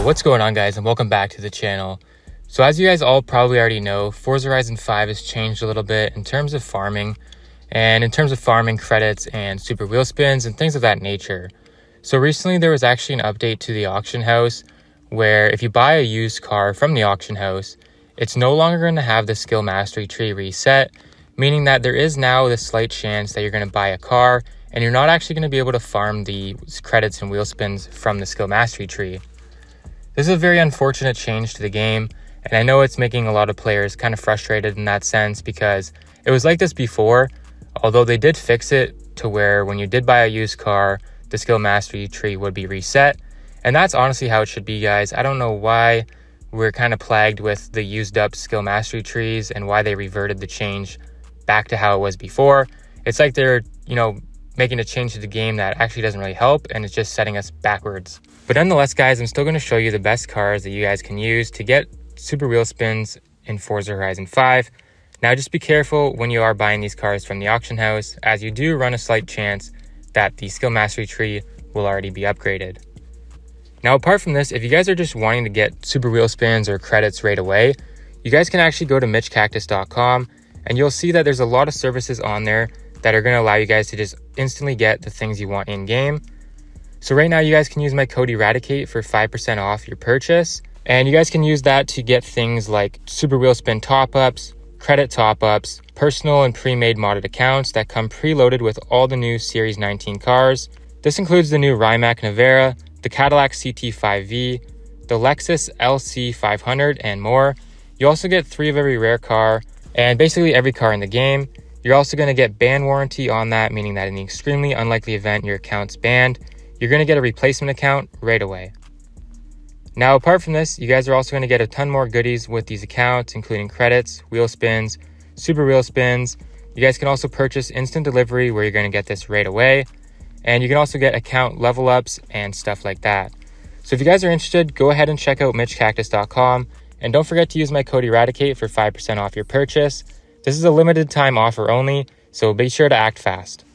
What's going on, guys, and welcome back to the channel. So as you guys all probably already know, Forza Horizon 5 has changed a little bit in terms of farming credits and super wheel spins and things of that nature. So recently there was actually an update to the auction house where if you buy a used car from the auction house, it's no longer going to have the skill mastery tree reset, meaning that there is now this slight chance that you're going to buy a car and you're not actually going to be able to farm the credits and wheel spins from the skill mastery tree. This is a very unfortunate change to the game, and I know it's making a lot of players kind of frustrated in that sense because it was like this before, although they did fix it to where when you did buy a used car, the skill mastery tree would be reset. And that's honestly how it should be, guys. I don't know why we're kind of plagued with the used up skill mastery trees and why they reverted the change back to how it was before. It's like they're, making a change to the game that actually doesn't really help, and it's just setting us backwards. But nonetheless, guys, I'm still going to show you the best cars that you guys can use to get super wheel spins in Forza Horizon 5. Now, just be careful when you are buying these cars from the auction house, as you do run a slight chance that the skill mastery tree will already be upgraded. Now, apart from this, if you guys are just wanting to get super wheel spins or credits right away, you guys can actually go to mitchcactus.com, and you'll see that there's a lot of services on there that are going to allow you guys to just instantly get the things you want in game. So right now you guys can use my code ERADICATE for 5% off your purchase, and you guys can use that to get things like super wheel spin top-ups, credit top-ups, personal and pre-made modded accounts that come preloaded with all the new Series 19 cars. This includes the new Rimac Navara, the Cadillac CT5V, the Lexus LC500, and more. You also get 3 of every rare car and basically every car in the game. You're also going to get ban warranty on that, meaning that in the extremely unlikely event your account's banned, you're going to get a replacement account right away. Now, apart from this, you guys are also going to get a ton more goodies with these accounts, including credits, wheel spins, super wheel spins. You guys can also purchase instant delivery where you're going to get this right away. And you can also get account level ups and stuff like that. So if you guys are interested, go ahead and check out mitchcactus.com. And don't forget to use my code ERADICATE for 5% off your purchase. This is a limited time offer only, so be sure to act fast.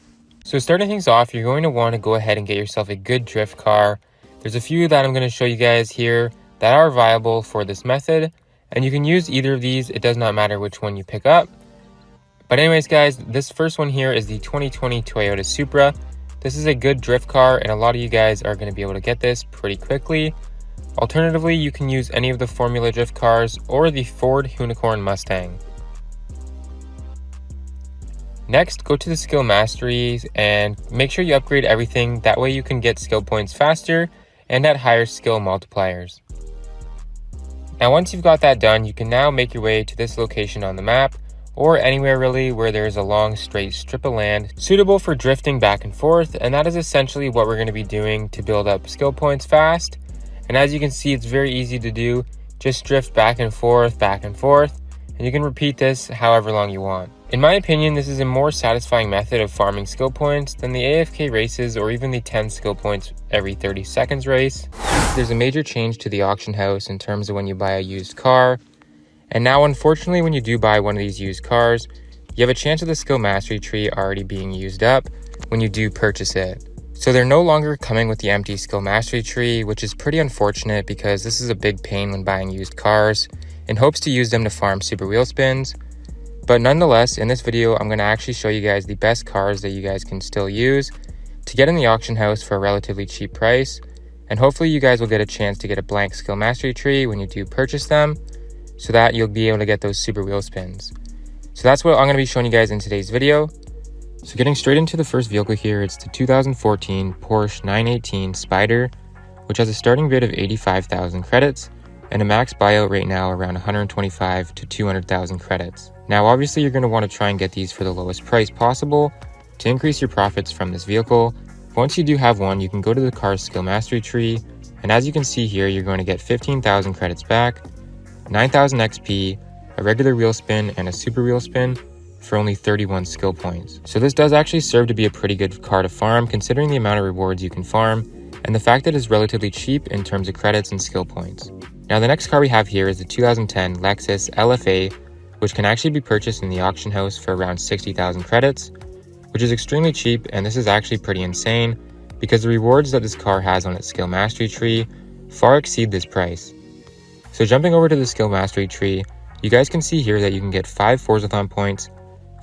So starting things off, you're going to want to go ahead and get yourself a good drift car. There's a few that I'm going to show you guys here that are viable for this method, and you can use either of these. It does not matter which one you pick up. But anyways, guys, this first one here is the 2020 Toyota Supra. This is a good drift car, and a lot of you guys are going to be able to get this pretty quickly. Alternatively, you can use any of the Formula Drift cars or the Ford Unicorn Mustang. Next, go to the skill masteries and make sure you upgrade everything. That way you can get skill points faster and at higher skill multipliers. Now, once you've got that done, you can now make your way to this location on the map, or anywhere really where there's a long straight strip of land suitable for drifting back and forth, and that is essentially what we're going to be doing to build up skill points fast. And as you can see, it's very easy to do. Just drift back and forth, and you can repeat this however long you want. In my opinion, this is a more satisfying method of farming skill points than the AFK races or even the 10 skill points every 30 seconds race. There's a major change to the auction house in terms of when you buy a used car. And now, unfortunately, when you do buy one of these used cars, you have a chance of the skill mastery tree already being used up when you do purchase it. So they're no longer coming with the empty skill mastery tree, which is pretty unfortunate because this is a big pain when buying used cars in hopes to use them to farm super wheel spins. But nonetheless, in this video, I'm going to actually show you guys the best cars that you guys can still use to get in the auction house for a relatively cheap price. And hopefully you guys will get a chance to get a blank skill mastery tree when you do purchase them, so that you'll be able to get those super wheel spins. So that's what I'm going to be showing you guys in today's video. So getting straight into the first vehicle here, it's the 2014 Porsche 918 Spider, which has a starting bid of 85,000 credits and a max buyout right now around 125 to 200,000 credits. Now, obviously, you're going to want to try and get these for the lowest price possible to increase your profits from this vehicle. Once you do have one, you can go to the car's skill mastery tree, and as you can see here, you're going to get 15,000 credits back, 9,000 XP, a regular wheel spin, and a super wheel spin for only 31 skill points. So this does actually serve to be a pretty good car to farm, considering the amount of rewards you can farm, and the fact that it's relatively cheap in terms of credits and skill points. Now, the next car we have here is the 2010 Lexus LFA, which can actually be purchased in the auction house for around 60,000 credits, which is extremely cheap, and this is actually pretty insane because the rewards that this car has on its skill mastery tree far exceed this price. So jumping over to the skill mastery tree, you guys can see here that you can get 5 Forzathon points,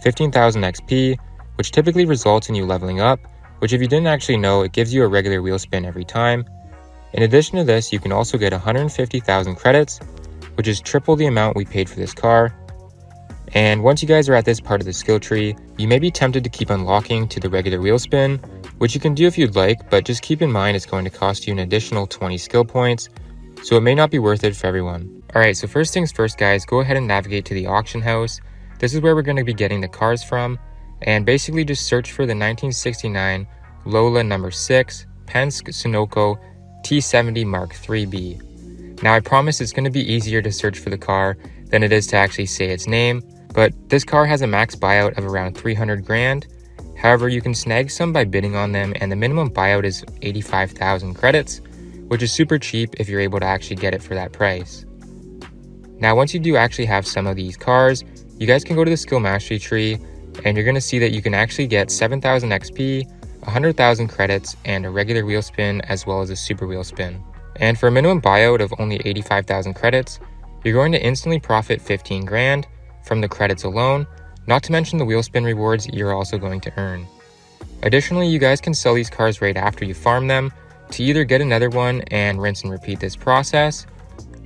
15,000 XP, which typically results in you leveling up, which if you didn't actually know, it gives you a regular wheel spin every time. In addition to this, you can also get 150,000 credits, which is triple the amount we paid for this car. And once you guys are at this part of the skill tree, you may be tempted to keep unlocking to the regular wheel spin, which you can do if you'd like, but just keep in mind it's going to cost you an additional 20 skill points, so it may not be worth it for everyone. Alright, so first things first guys, go ahead and navigate to the auction house. This is where we're going to be getting the cars from, and basically just search for the 1969 Lola No. 6 Penske Sunoco T70 Mark IIIB. Now I promise it's going to be easier to search for the car than it is to actually say its name, but this car has a max buyout of around 300 grand. However, you can snag some by bidding on them, and the minimum buyout is 85,000 credits, which is super cheap if you're able to actually get it for that price. Now once you do actually have some of these cars, you guys can go to the skill mastery tree, and you're going to see that you can actually get 7,000 XP, 100,000 credits, and a regular wheel spin as well as a super wheel spin. And for a minimum buyout of only 85,000 credits, you're going to instantly profit 15 grand from the credits alone, not to mention the wheel spin rewards you're also going to earn. Additionally, you guys can sell these cars right after you farm them to either get another one and rinse and repeat this process,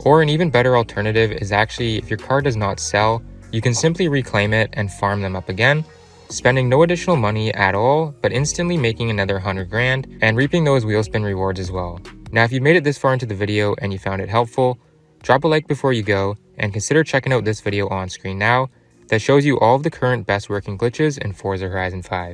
or an even better alternative is actually if your car does not sell, you can simply reclaim it and farm them up again, spending no additional money at all, but instantly making another 100 grand and reaping those wheel spin rewards as well. Now, if you made it this far into the video and you found it helpful, drop a like before you go, and consider checking out this video on screen now that shows you all of the current best working glitches in Forza Horizon 5.